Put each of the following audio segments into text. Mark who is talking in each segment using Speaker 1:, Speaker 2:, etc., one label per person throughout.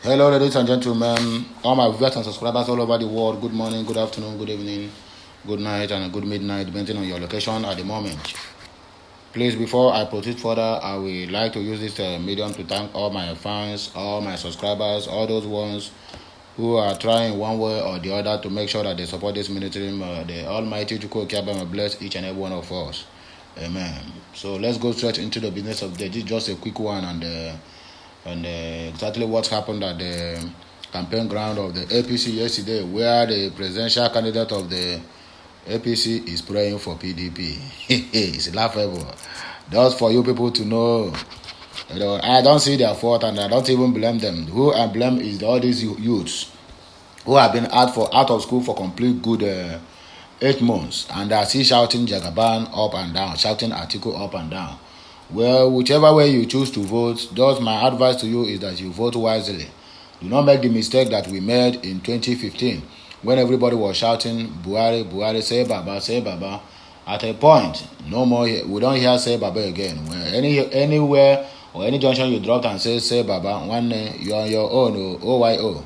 Speaker 1: Hello, ladies and gentlemen, all my viewers and subscribers all over the world. Good morning, good afternoon, good evening, good night, and good midnight, depending on your location at the moment. Please, before I proceed further, I would like to use this medium to thank all my fans, all my subscribers, all those ones who are trying one way or the other to make sure that they support this ministry. The Almighty Chukwuka bless each and every one of us. Amen. So let's go straight into the business of the day. This is just a quick one and exactly what happened at the campaign ground of the APC yesterday, where the presidential candidate of the APC is praying for PDP. It's laughable. Just for you people to know, I don't see their fault and I don't even blame them. Who I blame is all these youths who have been out of school for complete good 8 months, and they are still shouting Jagaban up and down, shouting Atiku up and down. Well, whichever way you choose to vote, just my advice to you is that you vote wisely. Do not make the mistake that we made in 2015 when everybody was shouting Buhari, Buhari, say Baba, say Baba. At a point, no more. We don't hear say Baba again. When anywhere or any junction you drop and say Baba, one day you're on your own, OYO.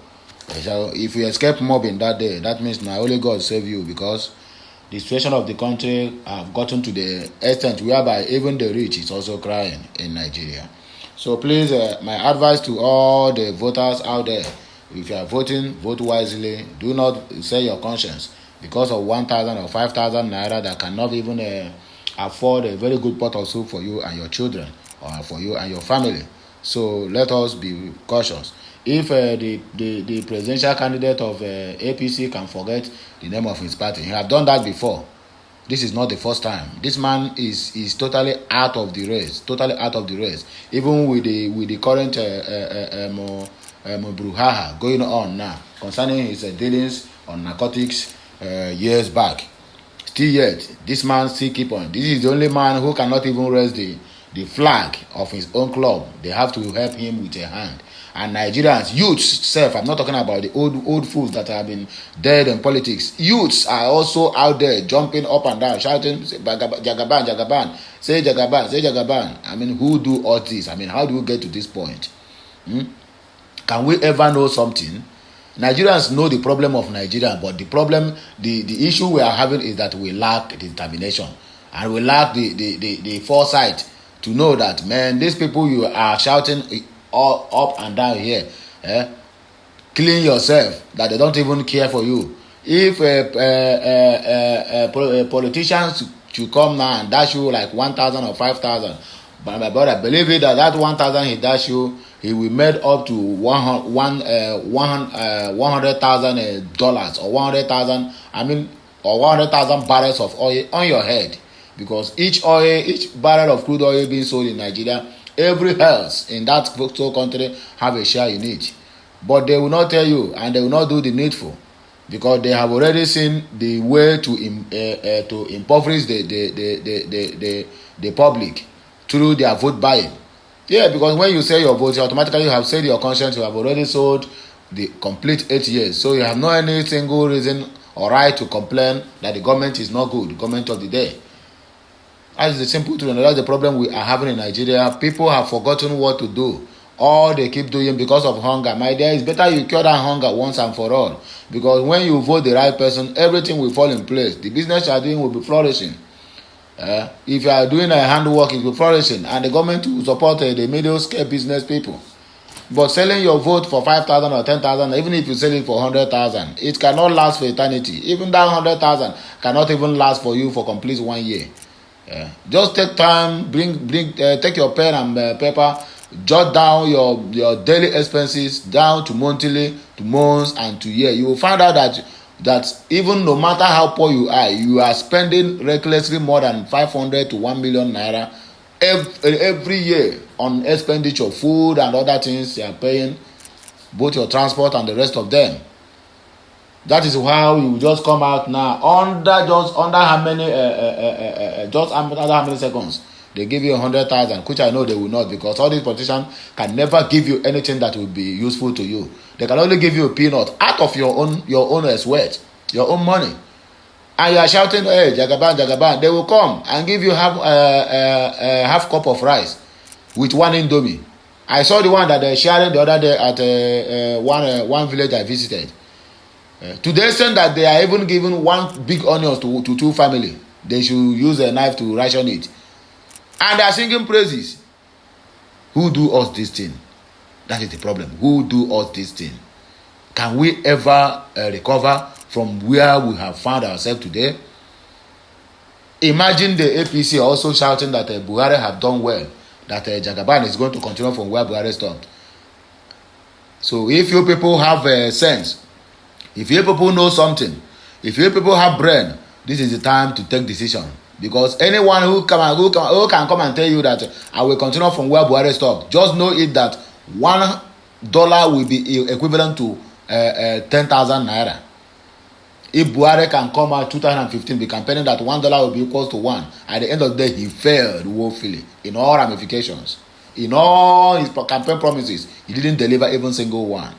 Speaker 1: So if you escape mobbing that day, that means now only God save you, because the situation of the country have gotten to the extent whereby even the rich is also crying in Nigeria. So please, my advice to all the voters out there, if you are voting, vote wisely. Do not sell your conscience because of 1,000 or 5,000 naira that cannot even afford a very good pot of soup for you and your children, or for you and your family. So let us be cautious. If the presidential candidate of APC can forget the name of his party, he have done that before. This is not the first time. This man is totally out of the race. Totally out of the race. Even with the current brouhaha going on now concerning his dealings on narcotics years back. Still yet, this man still keep on. This is the only man who cannot even raise the flag of his own club. They have to help him with a hand. And Nigerians, youths self, I'm not talking about the old fools that have been dead in politics. Youths are also out there jumping up and down, shouting, Jagaban, Jagaban, say Jagaban, say Jagaban. I mean, who do all this? I mean, how do we get to this point? Can we ever know something? Nigerians know the problem of Nigeria, but the problem, the issue we are having is that we lack determination. And we lack the foresight to know that, man, these people you are shouting all up and down here, clean yourself, that they don't even care for you. If politicians should come now and dash you like 1,000 or 5,000, but my brother, believe it, that 1,000 he dash you, he will made up to $100,000 or 100,000. I mean, or 100,000 barrels of oil on your head, because each barrel of crude oil being sold in Nigeria, every house in that whole country have a share in it. But they will not tell you, and they will not do the needful, because they have already seen the way to impoverish the public through their vote buying. Yeah, because when you say your vote, you automatically have said your conscience, you have already sold the complete 8 years. So you have no any single reason or right to complain that the government is not good, the government of the day. That's the simple truth, and that's the problem we are having in Nigeria. People have forgotten what to do. All they keep doing because of hunger. My dear, it's better you cure that hunger once and for all. Because when you vote the right person, everything will fall in place. The business you are doing will be flourishing. If you are doing a handwork, it will be flourishing. And the government will support the middle-scale business people. But selling your vote for 5,000 or 10,000, even if you sell it for 100,000, it cannot last for eternity. Even that 100,000 cannot even last for you for complete 1 year. Just take time, take your pen and paper, jot down your daily expenses down to monthly, to months, and to year. You will find out that even no matter how poor you are spending recklessly more than 500 to 1 million naira every year on expenditure, food and other things. You are paying both your transport and the rest of them. That is how you just come out now under how many seconds they give you 100,000, which I know they will not, because all these politicians can never give you anything that will be useful to you. They can only give you a peanut out of your own sweat, your own money, and you are shouting, "Hey, Jagaban, Jagaban!" They will come and give you half cup of rice with one indomie. I saw the one that they sharing the other day at one village I visited. To the extent that they are even giving one big onions to two family. They should use a knife to ration it. And they are singing praises. Who do us this thing? That is the problem. Who do us this thing? Can we ever recover from where we have found ourselves today? Imagine the APC also shouting that Buhari have done well, that Jagaban is going to continue from where Buhari stopped. So if you people have sense, if you people know something, if you people have brain, this is the time to take decision. Because anyone who can come and tell you that I will continue from where Buhari stopped, just know it that $1 will be equivalent to 10,000 naira. If Buhari can come out 2015 be campaigning that $1 will be equal to 1, at the end of the day he failed woefully in all ramifications. In all his campaign promises, he didn't deliver even single one.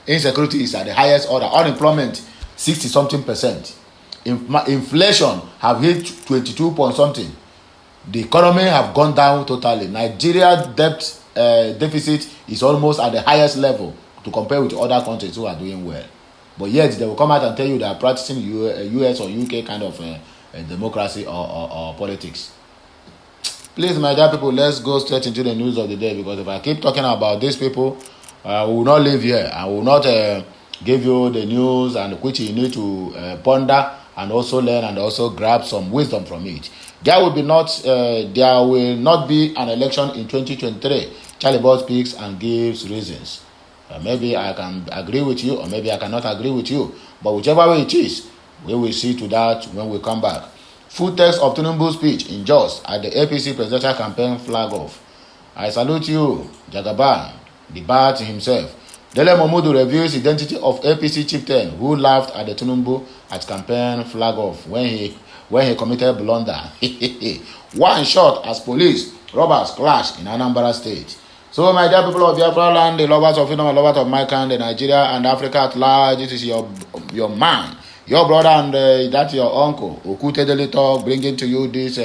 Speaker 1: Insecurity is at the highest order. Unemployment 60-something%. Inflation have hit 22 point something. The economy have gone down totally. Nigeria debt deficit is almost at the highest level to compare with other countries who are doing well. But yet they will come out and tell you they are practicing US or UK kind of democracy or politics. Please, my dear people, let's go straight into the news of the day, because if I keep talking about these people, we will not live here. I will not give you the news and which you need to ponder and also learn and also grab some wisdom from it. There will not be an election in 2023. CHARLEY Boy speaks and gives reasons. Maybe I can agree with you, or maybe I cannot agree with you. But whichever way it is, we will see to that when we come back. Full text of Tinubu's speech in Jos at the APC presidential campaign flag off. I salute you, Jagaban, the bat himself. Dele Momodu reveals identity of APC chieftain who laughed at the Tinubu at campaign flag off when he committed blunder. One shot as police robbers clash in Anambra state. So, my dear people of Biafra land, the lovers of freedom and lovers of my kind, Nigeria and Africa at large, this is your man, your brother, and that's your uncle, Okute Daily Talk, bringing to you this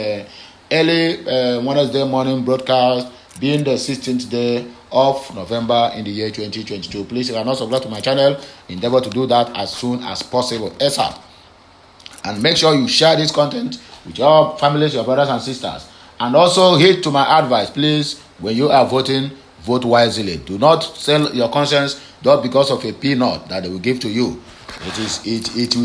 Speaker 1: early Wednesday morning broadcast, being the 16th day of November in the year 2022. Please, if you are not subscribed to my channel, endeavor to do that as soon as possible, ASAP. And make sure you share this content with your families, your brothers and sisters. And also heed to my advice, please, when you are voting, vote wisely. Do not sell your conscience just because of a peanut that they will give to you. It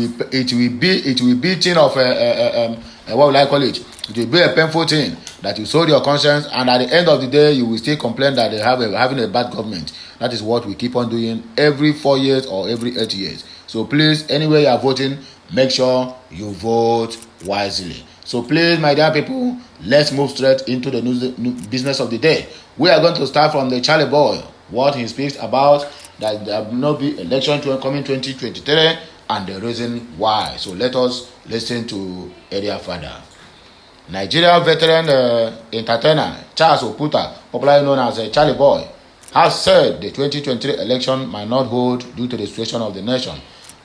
Speaker 1: will be thing of what will I call it? It will be a painful thing that you sold your conscience, and at the end of the day, you will still complain that they have having a bad government. That is what we keep on doing every 4 years or every 8 years. So please, anywhere you are voting, make sure you vote wisely. So please, my dear people, let's move straight into the new business of the day. We are going to start from the CHARLEY Boy, what he speaks about, that there will not be election coming 2023 and the reason why. So let us listen to Area Father. Nigeria veteran entertainer Charles Oputa, popularly known as CHARLEY Boy, has said the 2023 election might not hold due to the situation of the nation.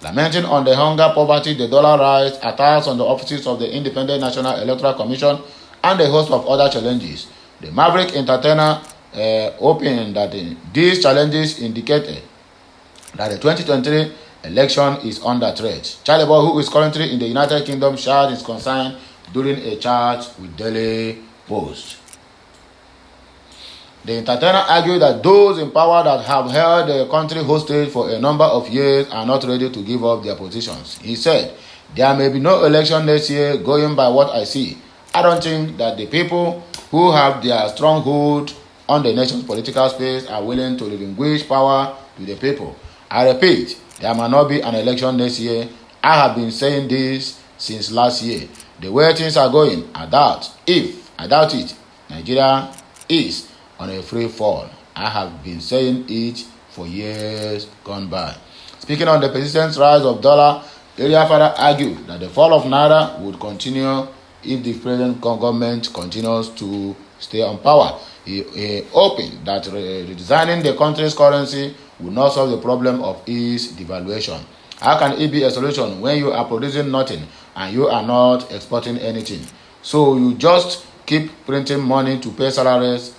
Speaker 1: Lamenting on the hunger, poverty, the dollar rise, attacks on the offices of the Independent National Electoral Commission, and a host of other challenges, the maverick entertainer opened that these challenges indicated that the 2023 election is under threat. CHARLEY Boy, who is currently in the United Kingdom, shared his concern during a chat with Daily Post. The entertainer argued that those in power that have held the country hostage for a number of years are not ready to give up their positions. He said, there may be no election next year going by what I see. I don't think that the people who have their stronghold on the nation's political space are willing to relinquish power to the people. I repeat, there may not be an election next year. I have been saying this since last year. The way things are going, I doubt it, Nigeria is on a free fall. I have been saying it for years gone by. Speaking on the persistent rise of dollar, Area Father argued that the fall of Naira would continue if the present government continues to stay on power. He opened that redesigning the country's currency will not solve the problem of its devaluation. How can it be a solution when you are producing nothing and you are not exporting anything? So you just keep printing money to pay salaries.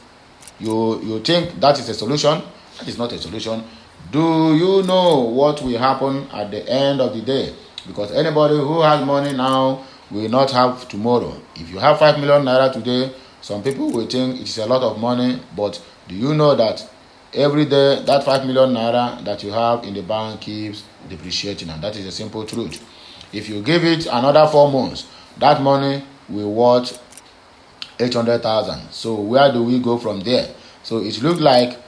Speaker 1: You think that is a solution? That is not a solution. Do you know what will happen at the end of the day? Because anybody who has money now will not have tomorrow. If you have 5 million naira today, some people will think it is a lot of money, but do you know that every day that 5 million naira that you have in the bank keeps depreciating? And that is a simple truth. If you give it another 4 months, that money will worth 800,000. So where do we go from there? So it looks like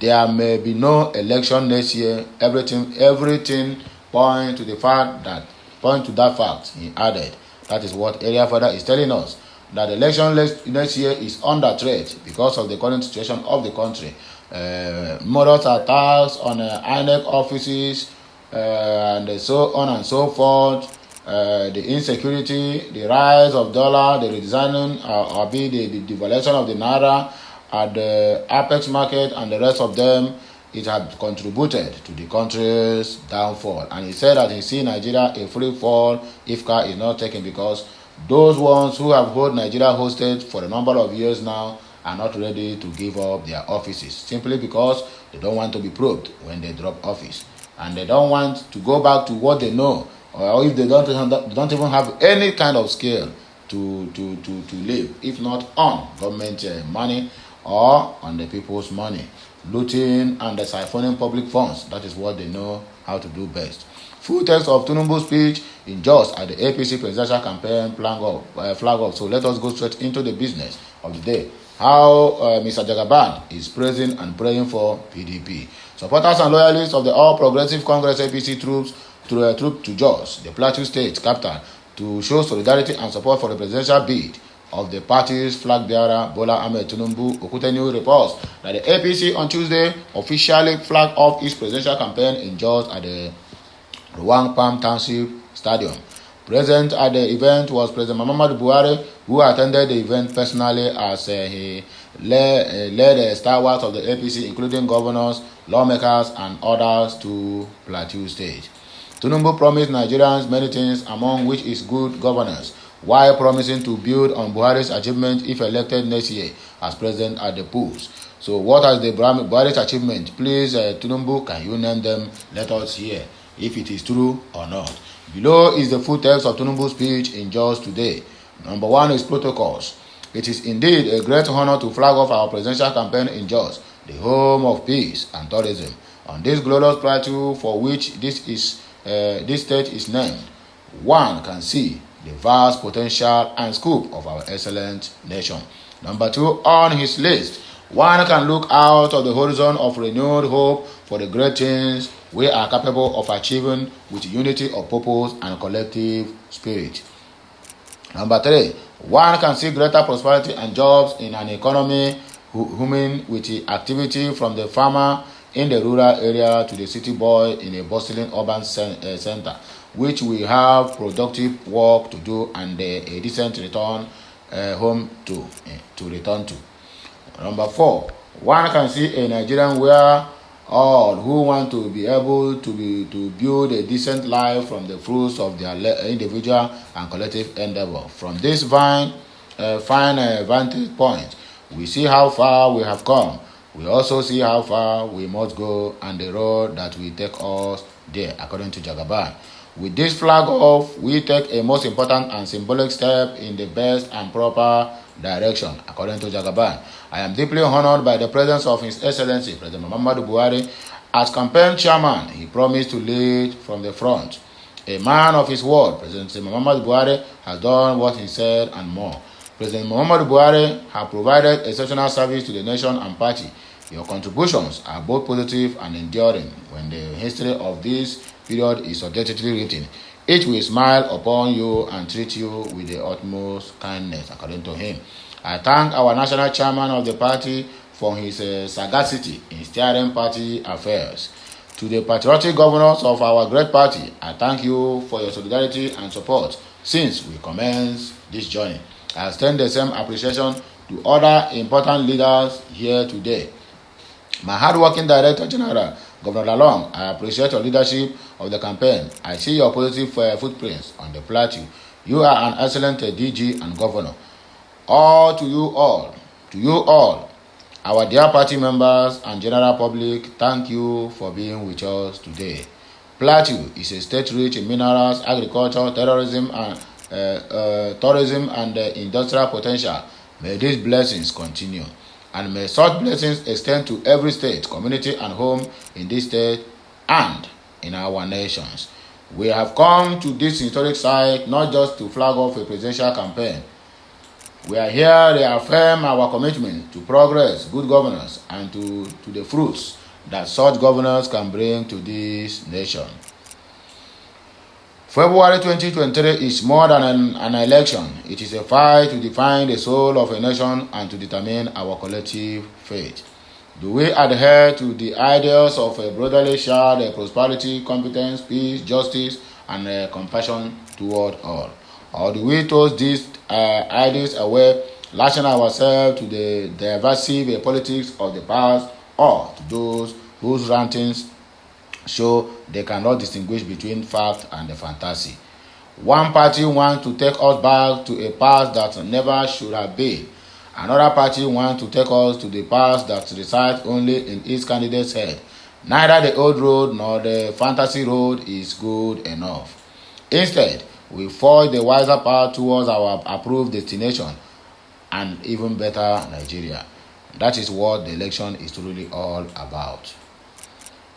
Speaker 1: there may be no election next year. Everything point to that fact. He added. That is what Area Father is telling us. That the election next year is under threat because of the current situation of the country. Murders, attacks on INEC offices, and so on and so forth. The insecurity, the rise of dollar, the redesigning, the devaluation of the naira at the apex market, and the rest of them, it had contributed to the country's downfall. And he said that he see Nigeria a free fall if care is not taken, because those ones who have held Nigeria hostage for a number of years now are not ready to give up their offices, simply because they don't want to be probed when they drop office, and they don't want to go back to what they know, or if they don't even have any kind of skill to live, if not on government money or on the people's money. Looting and siphoning public funds, that is what they know how to do best. Full text of Tinubu's speech in Jos at the APC presidential campaign flag off. So let us go straight into the business of the day. How Mr. Jagaban is praising and praying for PDP. Supporters and loyalists of the All Progressive Congress APC troops to Jos, the Plateau State capital, to show solidarity and support for the presidential bid of the party's flag bearer Bola Ahmed Tinubu. Okutenu reports that the APC on Tuesday officially flagged off its presidential campaign in Jos at the Ruang Palm Township Stadium. Present at the event was President Muhammadu Buhari, who attended the event personally as he led stalwarts of the APC, including governors, lawmakers, and others to Plateau State. Tinubu promised Nigerians many things, among which is good governance, while promising to build on Buhari's achievement if elected next year as president at the polls. So what are the Buhari's achievement? Please, Tinubu, can you name them? Let us hear if it is true or not. Below is the full text of Tinubu's speech in Jos today. Number 1 is protocols. It is indeed a great honor to flag off our presidential campaign in Jos, the home of peace and tourism, on this glorious plateau for which this state is named. One can see the vast potential and scope of our excellent nation. Number 2 on his list, one can look out of the horizon of renewed hope for the great things we are capable of achieving with unity of purpose and collective spirit. Number 3, one can see greater prosperity and jobs in an economy humming with the activity from the farmer in the rural area to the city boy in a bustling urban center, which we have productive work to do and a decent return home to return to. Number 4, one can see a Nigerian where all who want to be able to build a decent life from the fruits of their individual and collective endeavor. From this fine vantage point, we see how far we have come. We also see how far we must go and the road that will take us there, according to Jagaban. With this flag off, we take a most important and symbolic step in the best and proper direction, according to Jagaban. I am deeply honored by the presence of His Excellency President Muhammadu Buhari. As campaign chairman, he promised to lead from the front. A man of his word, President Muhammadu Buhari has done what he said and more. President Muhammadu Buhari has provided exceptional service to the nation and party. Your contributions are both positive and enduring. When the history of this period is objectively written, it will smile upon you and treat you with the utmost kindness, according to him. I thank our national chairman of the party for his sagacity in steering party affairs. To the patriotic governors of our great party, I thank you for your solidarity and support since we commenced this journey. I extend the same appreciation to other important leaders here today. My hardworking Director General, Governor Lalong, I appreciate your leadership of the campaign. I see your positive footprints on the plateau. You are an excellent DG and Governor. To you all, Our dear party members and general public, thank you for being with us today. Plateau is a state rich in minerals, agriculture, tourism, and industrial potential. May these blessings continue, and may such blessings extend to every state, community, and home in this state and in our nations. We have come to this historic site not just to flag off a presidential campaign. We are here to reaffirm our commitment to progress, good governance, and to the fruits that such governance can bring to this nation. February 2023 is more than an election. It is a fight to define the soul of a nation and to determine our collective fate. Do we adhere to the ideals of a brotherly shared prosperity, competence, peace, justice, and compassion toward all? Or do we toss these ideals away, lashing ourselves to the divisive politics of the past, or to those whose rantings show they cannot distinguish between fact and the fantasy? One party wants to take us back to a past that never should have been. Another party wants to take us to the past that resides only in its candidate's head. Neither the old road nor the fantasy road is good enough. Instead, we forge the wiser path towards our approved destination, and even better Nigeria. That is what the election is truly all about.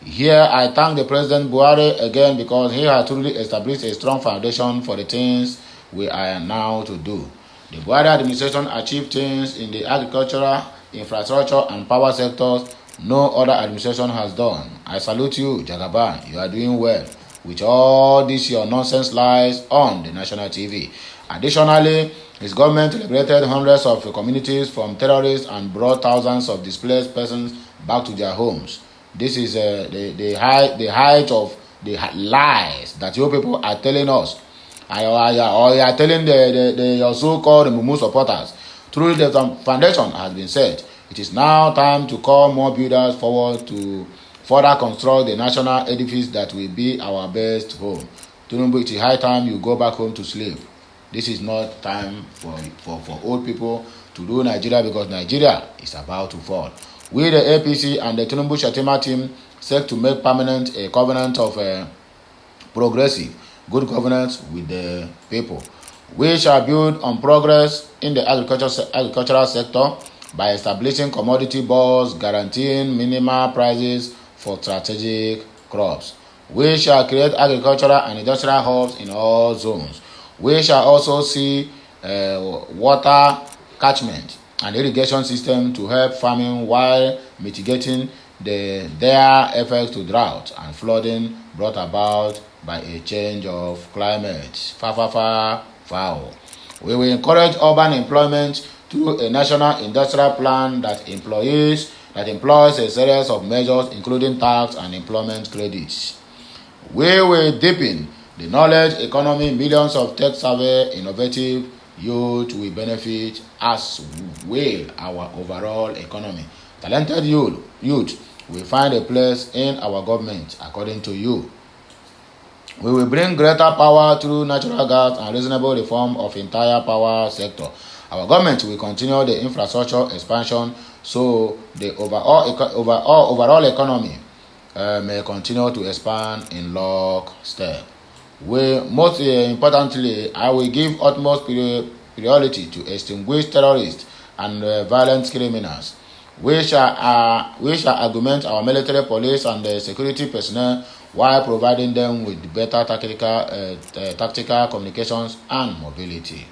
Speaker 1: Here, I thank the President Buhari again because he has truly established a strong foundation for the things we are now to do. The Buhari administration achieved things in the agricultural, infrastructure, and power sectors no other administration has done. I salute you, Jagaban. You are doing well with all this your nonsense lies on the national TV. Additionally, his government liberated hundreds of communities from terrorists and brought thousands of displaced persons back to their homes. This is the height of the lies that you people are telling us, or you are telling your so-called Mumu supporters. Truly, the foundation has been set. It is now time to call more builders forward to further construct the national edifice that will be our best home. Tinubu, it is high time you go back home to sleep. This is not time for old people to do Nigeria, because Nigeria is about to fall. We, the APC and the Tinubu Shatima team, seek to make permanent a covenant of progressive, good governance with the people. We shall build on progress in the agricultural sector by establishing commodity boards guaranteeing minimal prices for strategic crops. We shall create agricultural and industrial hubs in all zones. We shall also see water catchment and irrigation system to help farming while mitigating their effects to drought and flooding brought about by a change of climate. Foul. We will encourage urban employment through a national industrial plan that employs a series of measures including tax and employment credits. We will deepen the knowledge economy. Millions of tech-savvy, innovative youth will benefit, as will our overall economy. Talented youth will find a place in our government, according to you. We will bring greater power through natural gas and reasonable reform of entire power sector. Our government will continue the infrastructure expansion so the overall economy may continue to expand in lockstep. Most importantly, I will give utmost priority to extinguish terrorists and violent criminals. We shall augment our military, police, and security personnel while providing them with better tactical communications and mobility.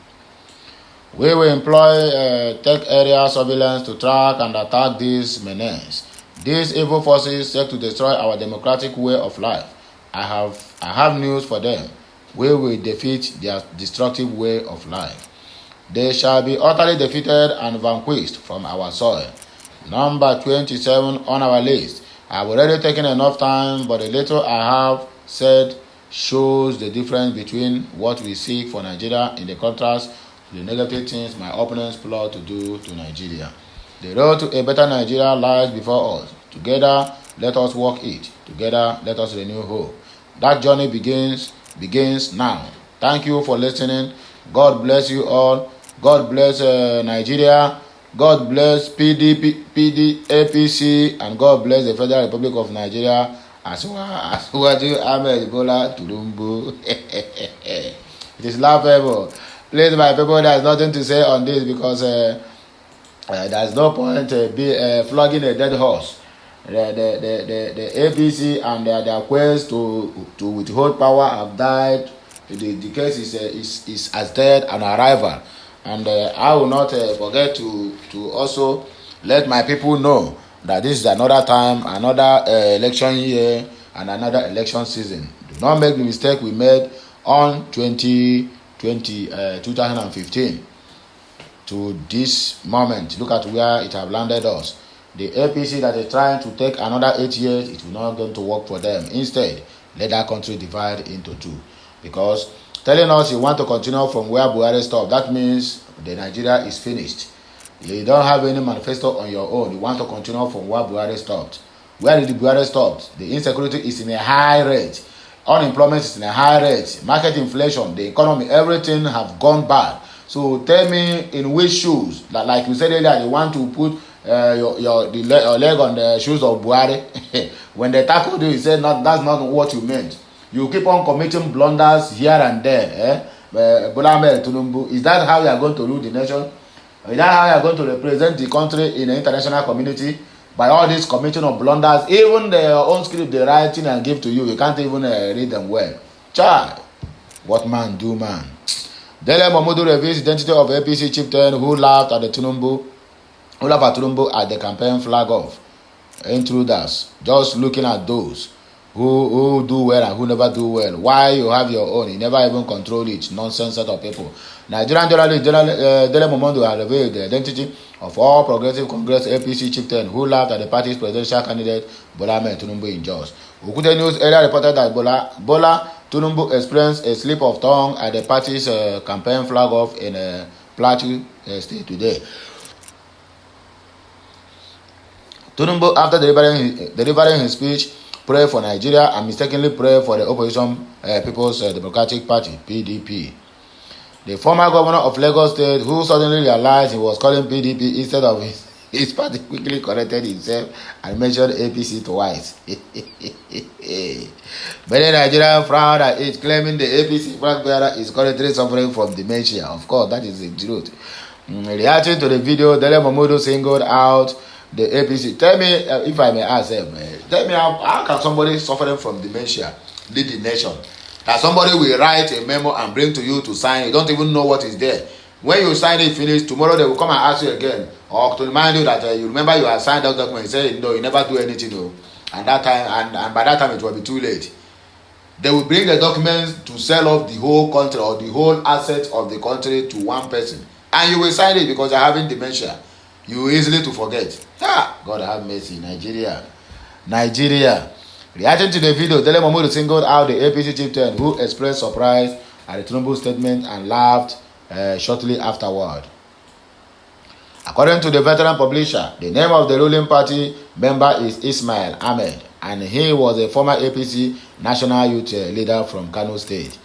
Speaker 1: We will employ tech area surveillance to track and attack these menaces. These evil forces seek to destroy our democratic way of life. I have news for them. We will defeat their destructive way of life. They shall be utterly defeated and vanquished from our soil. Number 27 on our list. I have already taken enough time, but the little I have said shows the difference between what we seek for Nigeria in the contrast to the negative things my opponents plot to do to Nigeria. The road to a better Nigeria lies before us. Together, let us walk it. Together, let us renew hope. That journey begins now. Thank you for listening. God bless you all. God bless Nigeria. God bless PDP, APC, and God bless the Federal Republic of Nigeria as well as Ahmed Bola Tinubu. It is laughable. Please, my people, there is nothing to say on this because there is no point flogging a dead horse. The APC and their quest to withhold power have died. The case is as dead an arrival. And I will not forget to also let my people know that this is another time, another election year, and another election season. Do not make the mistake we made on 2015 to this moment. Look at where it have landed us. The APC that is trying to take another 8 years, it will not going to work for them. Instead, let that country divide into two. Because telling us you want to continue from where Buhari stopped, that means the Nigeria is finished. You don't have any manifesto on your own. You want to continue from where Buhari stopped. Where did Buhari stop? The insecurity is in a high rate. Unemployment is in a high rate. Market inflation, the economy, everything have gone bad. So tell me in which shoes, that like you said earlier, you want to put your leg on the shoes of Buhari. When they tackled you, you said that's not what you meant. You keep on committing blunders here and there. Bola Ahmed Tinubu, is that how you are going to rule the nation? Is that how you are going to represent the country in the international community? By all this committing of blunders, even their own script they writing and give to you, you can't even read them well. Child, what man do man? Dele Momodu reveals the identity of APC chieftain who laughed at Tinubu at the campaign flag off. Intruders, just looking at those who do well and who never do well. Why you have your own? You never even control it. Nonsense set of people. Nigerian journalist Dele Momodu has revealed the identity of all Progressive Congress APC chieftain who laughed at the party's presidential candidate Bola Ahmed Tinubu in Jos. Okute News earlier reported that Bola Tinubu experienced a slip of tongue at the party's campaign flag off in Plateau State today. Tinubu, after delivering his speech, prayed for Nigeria and mistakenly prayed for the opposition People's Democratic Party (PDP). The former governor of Lagos State, who suddenly realized he was calling PDP instead of his party, quickly corrected himself and mentioned APC twice. Many Nigerians frowned at it, claiming the APC flag bearer is currently suffering from dementia. Of course, that is the truth. Reacting to the video, Dele Momodu singled out the APC. Tell me, if I may ask them, tell me how can somebody suffering from dementia lead the nation? That somebody will write a memo and bring to you to sign. You don't even know what is there. When you sign it, finish, tomorrow they will come and ask you again, or to remind you that you remember you have signed that document. You say no, you never do anything, no. And that time, and by that time it will be too late. They will bring the documents to sell off the whole country or the whole assets of the country to one person, and you will sign it because you're having dementia. You easily to forget. God have mercy. Nigeria. Reacting to the video, Dele Momodu singled out the APC chieftain who expressed surprise at the Tinubu statement and laughed shortly afterward. According to the veteran publisher, the name of the ruling party member is Ismail Ahmed, and he was a former APC national youth leader from Kano State.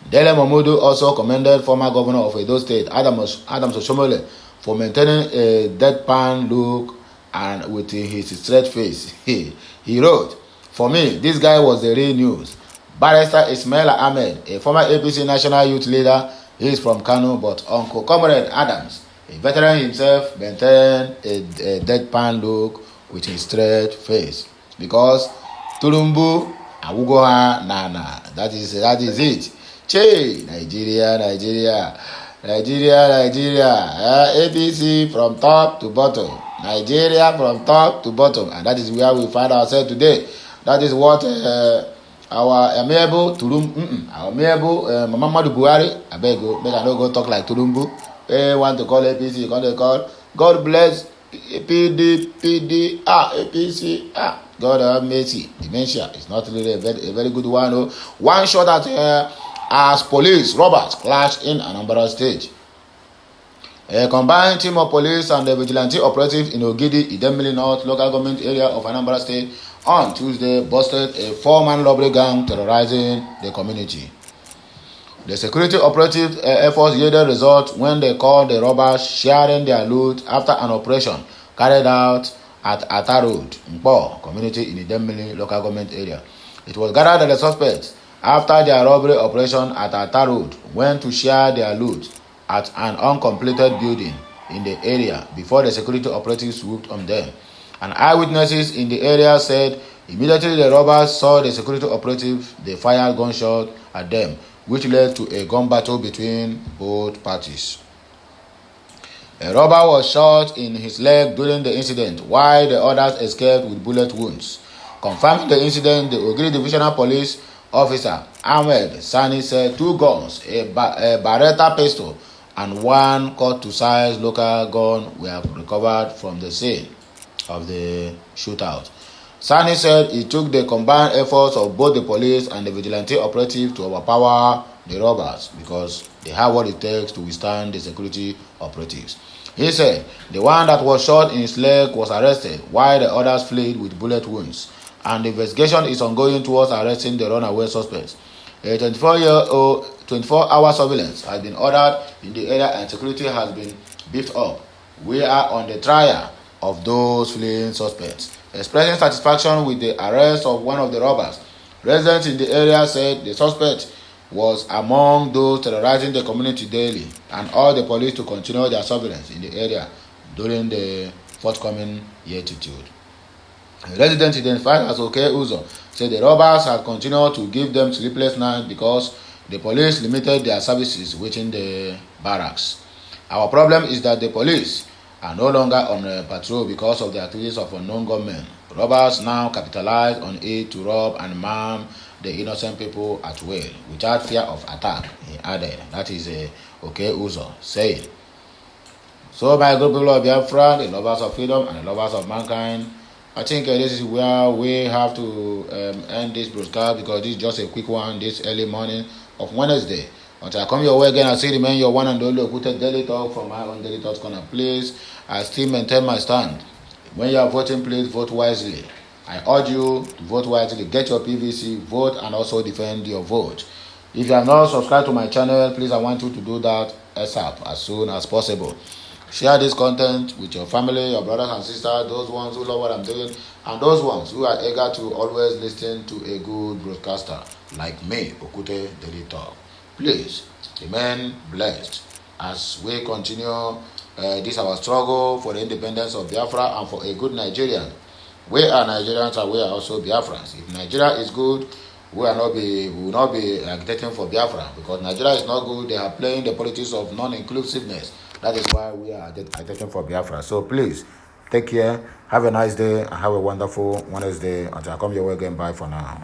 Speaker 1: Dele Momodu also commended former governor of Edo State, Adams Oshomole, for maintaining a deadpan look and with his straight face. He wrote, "For me, this guy was the real news. Barrister Ismail Ahmed, a former APC national youth leader, he is from Kano, but Uncle Comrade Adams, a veteran himself, maintained a deadpan look with his straight face. Because Tulumbu, Awugoha, Nana, that is it. Che, Nigeria. APC from top to bottom. Nigeria from top to bottom. And that is where we find ourselves today. That is what our amiable Muhammadu Buhari, I beg you, make I no go talk like Tulumbu. Want to call APC, you can't call. God bless APC. God have mercy. Dementia is not really a very good one. No. One shot at as police robbers clashed in Anambra State. A combined team of police and the vigilante operatives in Ogidi, Idemili North local government area of Anambra State on Tuesday busted a 4-man robbery gang terrorizing the community. The security operative efforts yielded results when they called the robbers sharing their loot after an operation carried out at Ata Road, Mpo community in the Demmili local government area. It was gathered that the suspects, after their robbery operation at Ata Road, went to share their loot at an uncompleted building in the area before the security operatives swooped on them. And eyewitnesses in the area said immediately the robbers saw the security operative, they fired gunshots at them, which led to a gun battle between both parties. A robber was shot in his leg during the incident, while the others escaped with bullet wounds. Confirming the incident, the Ogiri Divisional Police Officer Ahmed Sani said 2 guns, a Beretta pistol, and 1 cut-to-size local gun were recovered from the scene of the shootout. Sani said it took the combined efforts of both the police and the vigilante operative to overpower the robbers because they have what it takes to withstand the security operatives. He said the one that was shot in his leg was arrested while the others fled with bullet wounds, and the investigation is ongoing towards arresting the runaway suspects. A 24-hour surveillance has been ordered in the area and security has been beefed up. We are on the trial of those fleeing suspects. Expressing satisfaction with the arrest of one of the robbers, residents in the area said the suspect was among those terrorizing the community daily and urged the police to continue their surveillance in the area during the forthcoming yearitude. A resident identified as Oke Uzo said the robbers had continued to give them sleepless nights because the police limited their services within the barracks. Our problem is that the police are no longer on patrol because of the activities of unknown gunmen. Robbers now capitalize on it to rob and maim the innocent people at will without fear of attack, he added. That is Oke Uzo saying. So my good people of Biafra, the lovers of freedom and the lovers of mankind, I think this is where we have to end this broadcast because this is just a quick one this early morning of Wednesday. Until I come your way again, I still remain your one and only Okute Daily Talk from my own Daily Talk corner. Please, I still maintain my stand. When you are voting, please vote wisely. I urge you to vote wisely. Get your PVC, vote, and also defend your vote. If you are not subscribed to my channel, please, I want you to do that ASAP as soon as possible. Share this content with your family, your brothers and sisters, those ones who love what I'm doing, and those ones who are eager to always listen to a good broadcaster like me, Okute Daily Talk. Please remain blessed as we continue this our struggle for the independence of Biafra and for a good Nigerian. We are Nigerians and we are also Biafrans. If Nigeria is good, we will not be agitating for Biafra because Nigeria is not good. They are playing the politics of non-inclusiveness. That is why we are agitating for Biafra. So please take care. Have a nice day and have a wonderful Wednesday. Until I come your way again. Bye for now.